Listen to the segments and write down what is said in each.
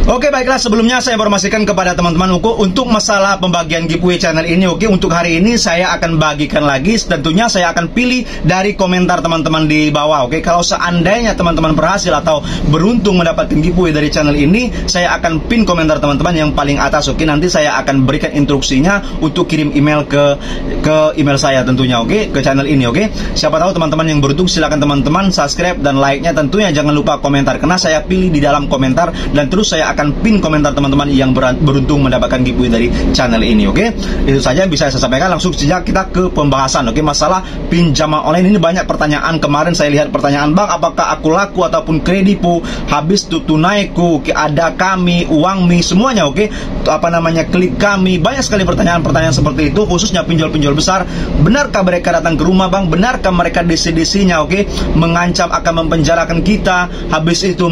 Oke, baiklah, sebelumnya saya informasikan kepada teman-teman untuk masalah pembagian giveaway channel ini. Oke, untuk hari ini saya akan bagikan lagi. Tentunya saya akan pilih dari komentar teman-teman di bawah. Oke, kalau seandainya teman-teman berhasil atau beruntung mendapatkan giveaway dari channel ini, saya akan pin komentar teman-teman yang paling atas. Oke, nanti saya akan berikan instruksinya untuk kirim email ke email saya tentunya. Oke, ke channel ini. Oke, siapa tahu teman-teman yang beruntung, silakan teman-teman subscribe dan like-nya. Tentunya jangan lupa komentar, karena saya pilih di dalam komentar dan terus saya akan pin komentar teman-teman yang beruntung mendapatkan giveaway dari channel ini. Oke, itu saja yang bisa saya sampaikan. Langsung saja kita ke pembahasan. Oke, masalah pinjaman online ini banyak pertanyaan. Kemarin saya lihat pertanyaan, Bang, apakah aku laku ataupun kredipo, habis itu tunaiku, ada kami, uang mi, semuanya. Oke, klik kami. Banyak sekali pertanyaan-pertanyaan seperti itu, khususnya pinjol-pinjol besar. Benarkah mereka datang ke rumah, Bang? Benarkah mereka desi-desinya, oke, mengancam akan mempenjarakan kita, habis itu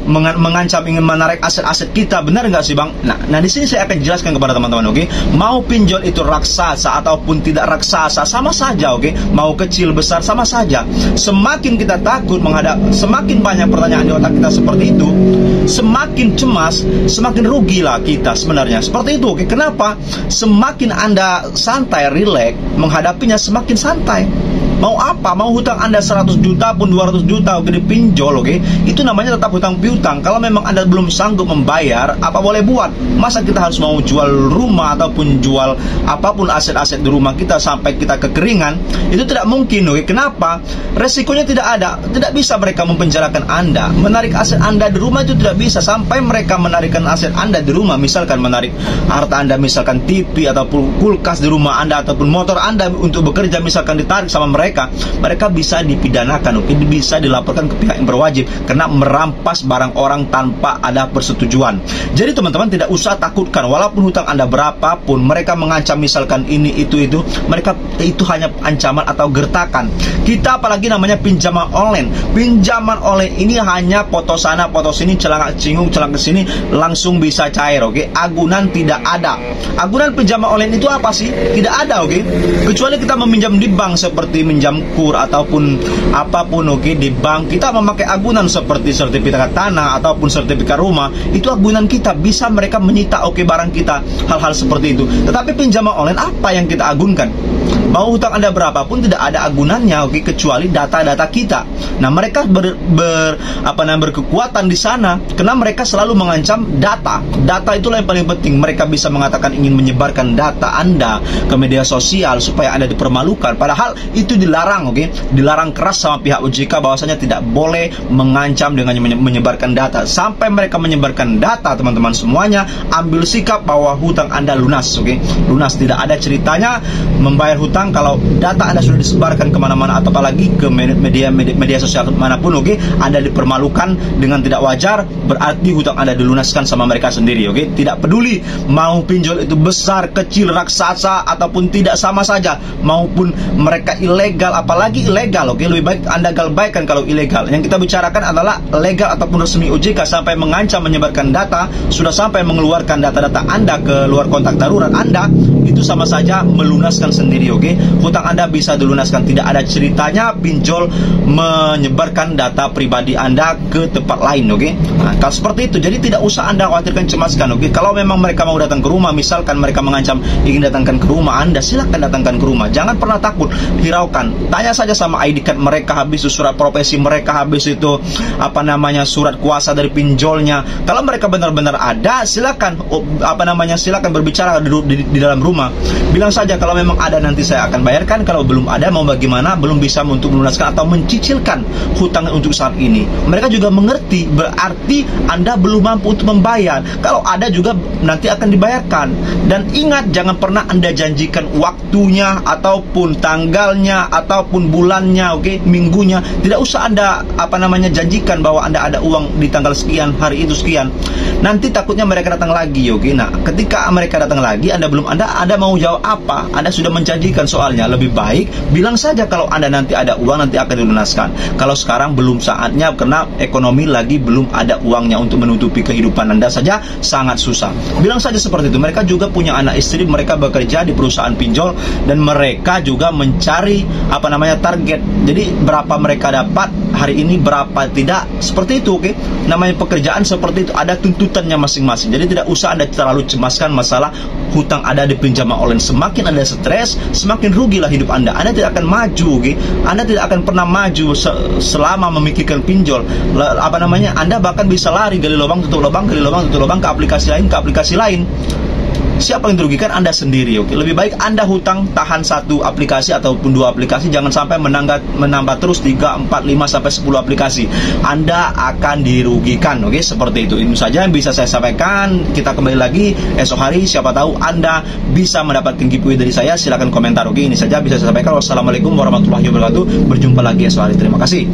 mengancam ingin menarik aset-aset kita? Benar nggak sih, Bang? Nah di sini saya akan jelaskan kepada teman-teman. Oke, mau pinjol itu raksasa ataupun tidak raksasa sama saja. Oke, mau kecil besar sama saja. Semakin kita takut semakin banyak pertanyaan di otak kita seperti itu, semakin cemas, semakin rugilah kita sebenarnya. Seperti itu. Oke, kenapa? Semakin Anda santai, rileks menghadapinya, semakin santai. Mau apa? Mau hutang Anda 100 juta pun 200 juta, oke, dipinjol, oke, itu namanya tetap hutang piutang. Kalau memang Anda belum sanggup membayar, apa boleh buat? Masa kita harus mau jual rumah ataupun jual apapun aset-aset di rumah kita sampai kita kekeringan? Itu tidak mungkin, oke. Kenapa? Resikonya tidak ada. Tidak bisa mereka mempenjarakan Anda. Menarik aset Anda di rumah itu tidak bisa. Sampai mereka menarikkan aset Anda di rumah, misalkan menarik harta Anda, misalkan TV ataupun kulkas di rumah Anda ataupun motor Anda untuk bekerja, misalkan ditarik sama mereka bisa dipidanakan, oke, bisa dilaporkan ke pihak yang berwajib karena merampas barang orang tanpa ada persetujuan. Jadi teman-teman tidak usah takutkan, walaupun hutang Anda berapapun, mereka mengancam misalkan ini itu, mereka itu hanya ancaman atau gertakan. Kita apalagi namanya pinjaman online. Pinjaman online ini hanya foto sana, foto sini, celak cingung, celak kesini, langsung bisa cair, oke. Agunan tidak ada. Agunan pinjaman online itu apa sih? Tidak ada, oke. Kecuali kita meminjam di bank seperti minjam kur ataupun apapun, oke, di bank kita memakai agunan seperti sertifikat tanah ataupun sertifikat rumah. Itu agunan kita, bisa mereka menyita, oke, barang kita, hal-hal seperti itu. Tetapi pinjaman online apa yang kita agunkan? Mau hutang Anda berapapun tidak ada agunannya, oke, kecuali data-data kita. Nah, mereka berkekuatan di sana karena mereka selalu mengancam data. Data itulah yang paling penting. Mereka bisa mengatakan ingin menyebarkan data Anda ke media sosial supaya Anda dipermalukan. Padahal itu dilarang, oke, dilarang keras sama pihak OJK bahwasanya tidak boleh mengancam dengan menyebarkan data. Sampai mereka menyebarkan data, teman-teman semuanya ambil sikap bahwa hutang Anda lunas, oke, lunas. Tidak ada ceritanya membayar hutang kalau data Anda sudah disebarkan kemana-mana atau apalagi ke media sosial manapun, oke, Anda dipermalukan dengan tidak wajar, berarti hutang Anda dilunaskan sama mereka sendiri, oke. Tidak peduli mau pinjol itu besar, kecil, raksasa ataupun tidak, sama saja. Maupun mereka ilegal, apalagi ilegal, oke, lebih baik Anda galbaikan kalau ilegal. Yang kita bicarakan adalah legal ataupun resmi OJK sampai mengancam menyebarkan data, sudah sampai mengeluarkan data-data Anda ke luar kontak darurat Anda, itu sama saja melunaskan sendiri, oke. Hutang Anda bisa dilunaskan. Tidak ada ceritanya pinjol menyebarkan data pribadi Anda ke tempat lain, oke. Nah, kalau seperti itu, jadi tidak usah Anda khawatirkan, cemaskan, oke. Kalau memang mereka mau datang ke rumah, misalkan mereka mengancam ingin datangkan ke rumah Anda, silakan datangkan ke rumah. Jangan pernah takut, hiraukan. Tanya saja sama ID card mereka, habis itu surat profesi mereka, habis itu surat kuasa dari pinjolnya. Kalau mereka benar-benar ada, silakan silakan berbicara di dalam rumah. Bilang saja kalau memang ada nanti saya akan bayarkan, kalau belum ada mau bagaimana, belum bisa untuk melunaskan atau mencicilkan hutang untuk saat ini. Mereka juga mengerti, berarti Anda belum mampu untuk membayar. Kalau ada juga nanti akan dibayarkan. Dan ingat, jangan pernah Anda janjikan waktunya ataupun tanggalnya ataupun bulannya, oke, minggunya. Tidak usah Anda janjikan bahwa Anda ada uang di tanggal sekian, hari itu sekian. Nanti takutnya mereka datang lagi, oke. Nah, ketika mereka datang lagi, Anda belum Anda mau jawab apa? Anda sudah menjanjikan bukan soalnya. Lebih baik bilang saja kalau Anda nanti ada uang, nanti akan dilunaskan. Kalau sekarang belum saatnya karena ekonomi lagi belum ada uangnya untuk menutupi kehidupan Anda saja sangat susah. Bilang saja seperti itu. Mereka juga punya anak istri, mereka bekerja di perusahaan pinjol, dan mereka juga mencari target. Jadi berapa mereka dapat hari ini, berapa tidak, seperti itu. Oke, namanya pekerjaan seperti itu, ada tuntutannya masing-masing. Jadi tidak usah Anda terlalu cemaskan masalah hutang ada di pinjaman online. Semakin Anda stres, semakin rugilah hidup Anda. Anda tidak akan maju, oke? Anda tidak akan pernah maju selama memikirkan pinjol. Anda bahkan bisa lari, gali lubang tutup lubang, gali lubang tutup lubang, ke aplikasi lain. Siapa yang dirugikan? Anda sendiri, oke? Lebih baik Anda hutang, tahan satu aplikasi ataupun dua aplikasi, jangan sampai menambah terus 3, 4, 5 sampai 10 aplikasi. Anda akan dirugikan, oke? Seperti itu. Itu saja yang bisa saya sampaikan. Kita kembali lagi esok hari, siapa tahu Anda bisa mendapatkan giveaway dari saya. Silakan komentar, oke? Ini saja bisa saya sampaikan. Wassalamualaikum warahmatullahi wabarakatuh. Berjumpa lagi esok hari. Terima kasih.